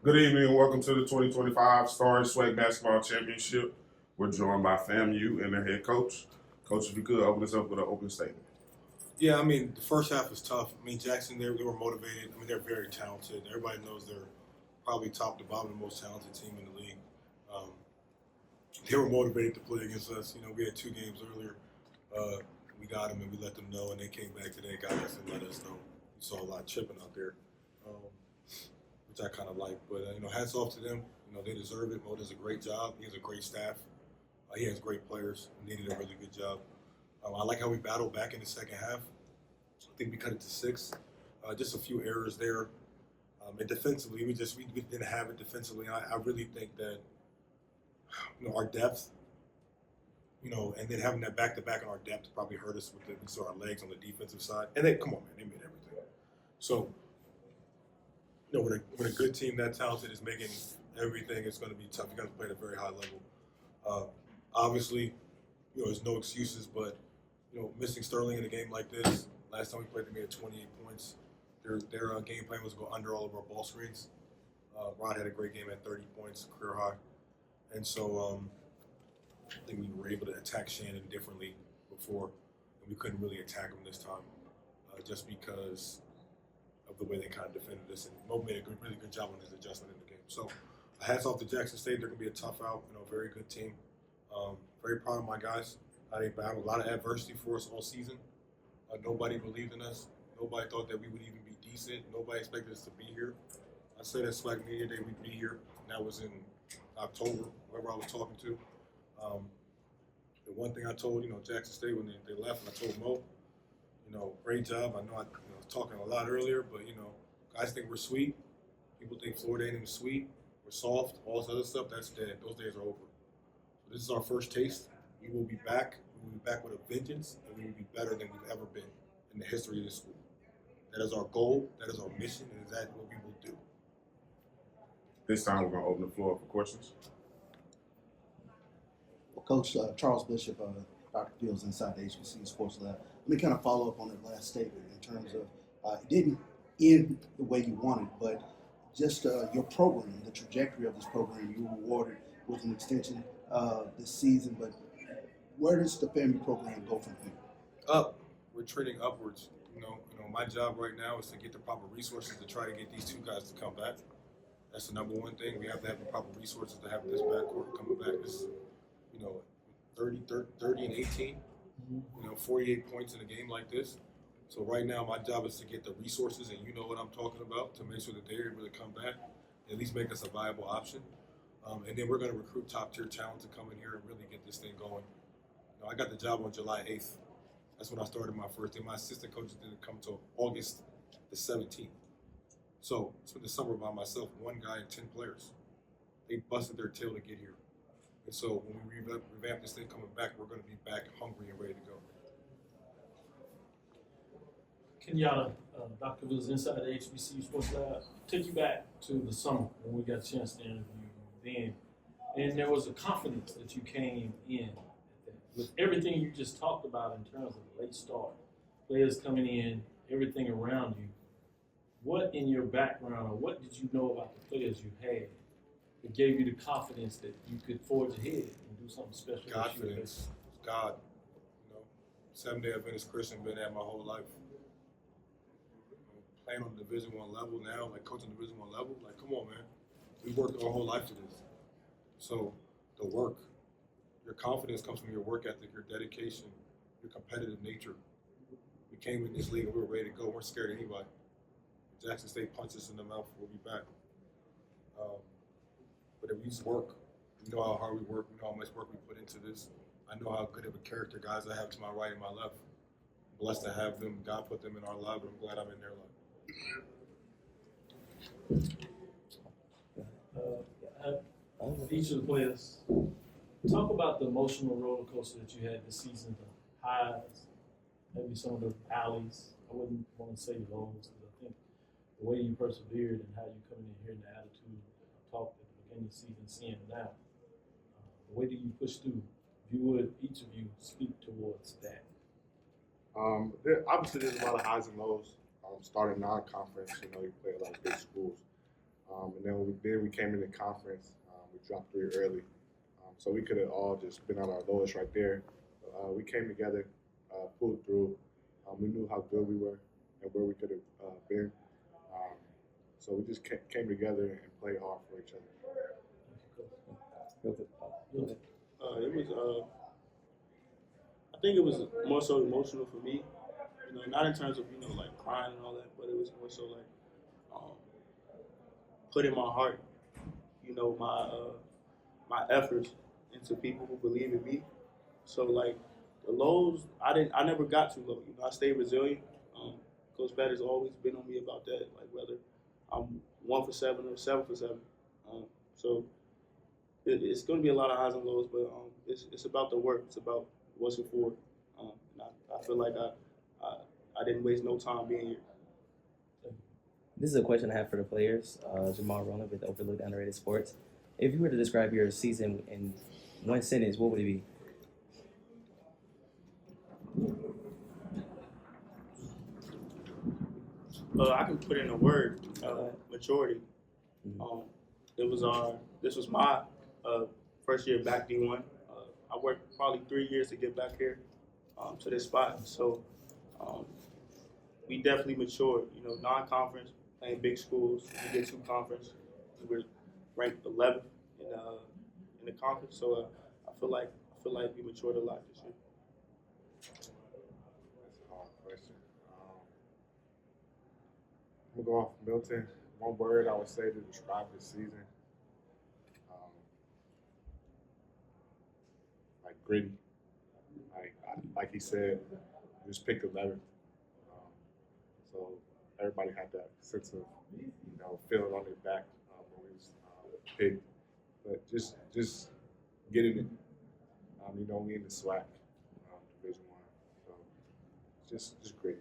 Good evening and welcome to the 2025 Star Swag Basketball Championship. We're joined by FAMU and their head coach. Coach, if you could open us up with an open statement. Yeah, I mean, the first half was tough. I mean, Jackson, they were motivated. I mean, they're very talented. Everybody knows they're probably top to bottom the most talented team in the league. Um, they were motivated to play against us. You know, we had 2 games earlier. We got them and we let them know, and they came back today, got us, and let us know. We saw a lot of chipping out there, which I kind of like. But, hats off to them. You know, they deserve it. Mo does a great job. He has a great staff. He has great players. He did a really good job. I like how we battled back in the second half. I think we cut it to 6. Just a few errors there. And defensively, we didn't have it defensively. I really think that our depth, and then having that back-to-back on our depth probably hurt us with our legs on the defensive side. And then, come on, man, they made everything. So, when a good team that talented is making everything, it's going to be tough. You got to play at a very high level. Obviously, there's no excuses, but missing Sterling in a game like this. Last time we played, they made 28 points. Their game plan was to go under all of our ball screens. Rod had a great game at 30 points, career high. And so I think we were able to attack Shannon differently before, and we couldn't really attack him this time just because of the way they kind of defended us. And Mo made a really good job on his adjustment in the game. So hats off to Jackson State. They're going to be a tough out, very good team. Very proud of my guys. They battled a lot of adversity for us all season. Nobody believed in us. Nobody thought that we would even be decent. Nobody expected us to be here. I said at Swag Media Day we'd be here, and that was in October, whoever I was talking to. The one thing I told, Jackson State when they left, and I told Mo, great job. I know I was talking a lot earlier, but, guys think we're sweet. People think Florida A&M is sweet. We're soft. All this other stuff, that's dead. Those days are over. So this is our first taste. We will be back. We will be back with a vengeance, and we will be better than we've ever been in the history of this school. That is our goal. That is our mission, and that is what we will do. This time we're going to open the floor for questions. Well, Coach Charles Bishop, Dr. Fields inside the HBC Sports Lab. Let me kind of follow up on that last statement in terms of it didn't end the way you wanted, but just your program, the trajectory of this program, you were rewarded with an extension this season, but where does the FAMU program go from here? Up. We're trending upwards. My job right now is to get the proper resources to try to get these 2 guys to come back. That's the number one thing. We have to have the proper resources to have this backcourt coming back. This is, 30 and 18, 48 points in a game like this. So right now my job is to get the resources, and you know what I'm talking about, to make sure that they're able to come back, at least make us a viable option. And then we're going to recruit top-tier talent to come in here and really get this thing going. I got the job on July 8th. That's when I started my first day. My assistant coaches didn't come until August the 17th. So I spent the summer by myself, 1 guy and 10 players. They busted their tail to get here. And so when we revamp this thing coming back, we're going to be back hungry and ready to go. Kenyatta, Dr. was inside the HBC Sports Lab. Take you back to the summer when we got a chance to interview you then. And there was a confidence that you came in with everything you just talked about in terms of late start, players coming in, everything around you. What in your background, or what did you know about the players you had that gave you the confidence that you could forge ahead and do something special? Confidence. God. Seventh-day Adventist Christian, been at my whole life. Playing on the Division I level now, like coaching Division I level, like, come on, man. We worked our whole life for this. So the work, your confidence comes from your work ethic, your dedication, your competitive nature. We came in this league and we were ready to go. We weren't scared of anybody. Jackson State punched us in the mouth, we'll be back. But if we just work, we know how hard we work, we know how much work we put into this. I know how good of a character guys I have to my right and my left. I'm blessed to have them. God put them in our life, and I'm glad I'm in their life. Each of the players, talk about the emotional roller coaster that you had this season, the highs, maybe some of the valleys. I wouldn't want to say lows, because I think the way you persevered and how you coming in here and the attitude I talked at the beginning of the season, seeing it now, the way that you push through, if you would, each of you speak towards that. Obviously, there's a lot of highs and lows. Starting non-conference, you play a lot of big schools. And then we came into conference. We dropped 3 early, so we could have all just been on our lowest right there. We came together, pulled through. We knew how good we were and where we could have been. So we just came together and played hard for each other. It was. I think it was more so emotional for me. Not in terms of like crying and all that, but it was more so like putting my heart, my efforts into people who believe in me. So like the lows, I never got too low. I stayed resilient. Coach Pat has always been on me about that. Like whether I'm 1 for 7 or 7 for 7. So it's going to be a lot of highs and lows, but it's about the work. It's about what's it for. And I feel like I didn't waste no time being here. This is a question I have for the players. Jamal Rona with Overlooked Underrated Sports. If you were to describe your season in one sentence, what would it be? I can put in a word, maturity. This was my first year back D1. I worked probably 3 years to get back here to this spot. So we definitely matured. Non-conference, playing big schools. We get 2 conference. We were ranked 11th in the conference. So I feel like we matured a lot this year. That's a hard question. I'm gonna go off Milton. One word I would say to describe this season, like gritty. Like he said, just picked 11th. So everybody had that sense of feeling on their back when we was picked. But just getting it. We in the SWAC Division 1, so just gritty.